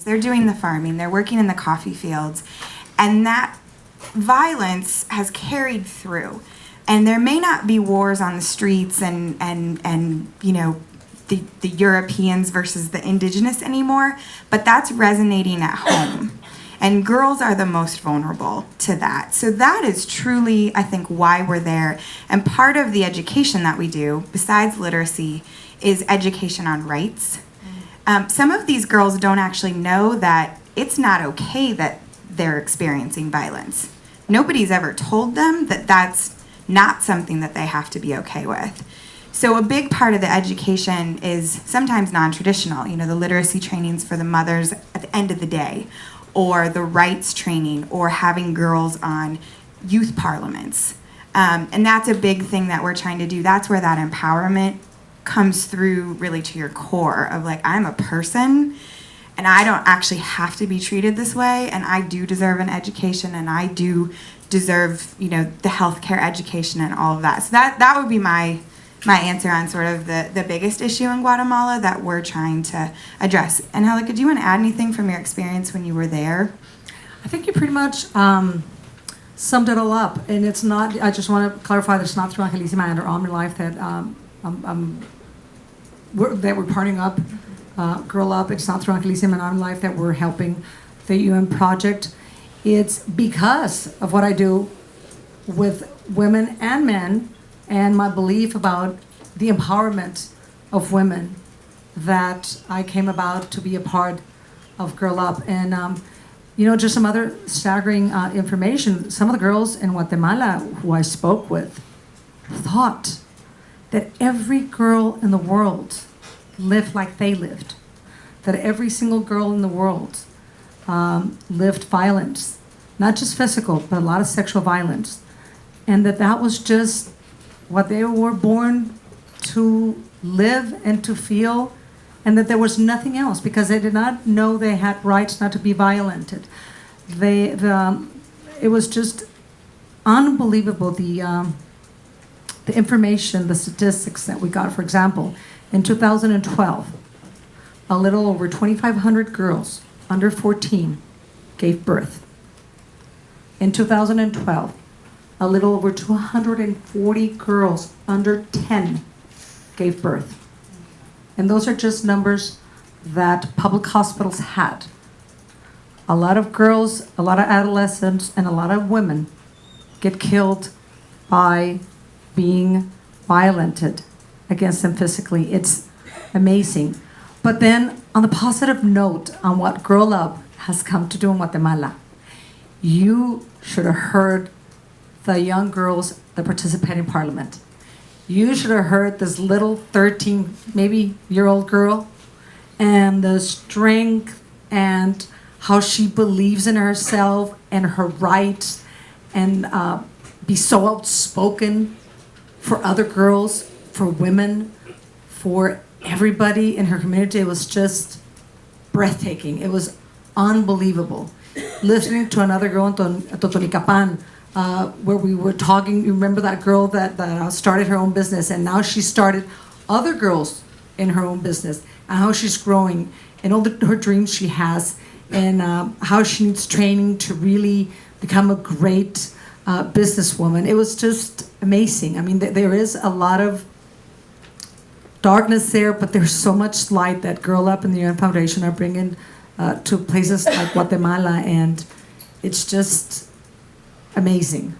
They're doing the farming, they're working in the coffee fields, and that violence has carried through. And there may not be wars on the streets and you know, the Europeans versus the indigenous anymore, but that's resonating at home. And girls are the most vulnerable to that. So that is truly, I think, why we're there. And part of the education that we do, besides literacy, is education on rights. Some of these girls don't actually know that it's not okay that they're experiencing violence. Nobody's ever told them that that's not something that they have to be okay with. So a big part of the education is sometimes non-traditional, you know, the literacy trainings for the mothers at the end of the day, or the rights training, or having girls on youth parliaments. And that's a big thing that we're trying to do. That's where that empowerment comes through really to your core of like, I'm a person and I don't actually have to be treated this way, and I do deserve an education, and I do deserve, you know, the healthcare education and all of that. So that would be my answer on sort of the biggest issue in Guatemala that we're trying to address. Angelica, do you want to add anything from your experience when you were there? I think you pretty much summed it all up. And it's not, I just want to clarify that it's not through Angelissima and or Omnilife that we're partnering up, Girl Up. It's not through Angelissima and Omnilife that we're helping the UN project. It's because of what I do with women and men, and my belief about the empowerment of women, that I came about to be a part of Girl Up. And, you know, just some other staggering information. Some of the girls in Guatemala who I spoke with thought that every girl in the world lived like they lived, that every single girl in the world lived violence, not just physical, but a lot of sexual violence, and that was just what they were born to live and to feel, and that there was nothing else, because they did not know they had rights not to be violented. It was just unbelievable, the information, the statistics that we got. For example, in 2012, a little over 2,500 girls under 14 gave birth. In 2012, a little over 240 girls under 10 gave birth. And those are just numbers that public hospitals had. A lot of girls, a lot of adolescents, and a lot of women get killed by being violented against them physically. It's amazing. But then, on the positive note, on what Girl Up has come to do in Guatemala, you should have heard the young girls that participate in Parliament. You should have heard this little 13, maybe year-old girl, and the strength and how she believes in herself and her rights, and be so outspoken for other girls, for women, for everybody in her community. It was just breathtaking. It was unbelievable. Listening to another girl in Totonicapan, where we were talking, you remember that girl that started her own business, and now she started other girls in her own business, and how she's growing, and all her dreams she has, and how she needs training to really become a great businesswoman. It was just amazing. I mean, there is a lot of darkness there, but there's so much light that Girl Up and the UN Foundation are bringing to places like Guatemala, and it's just amazing.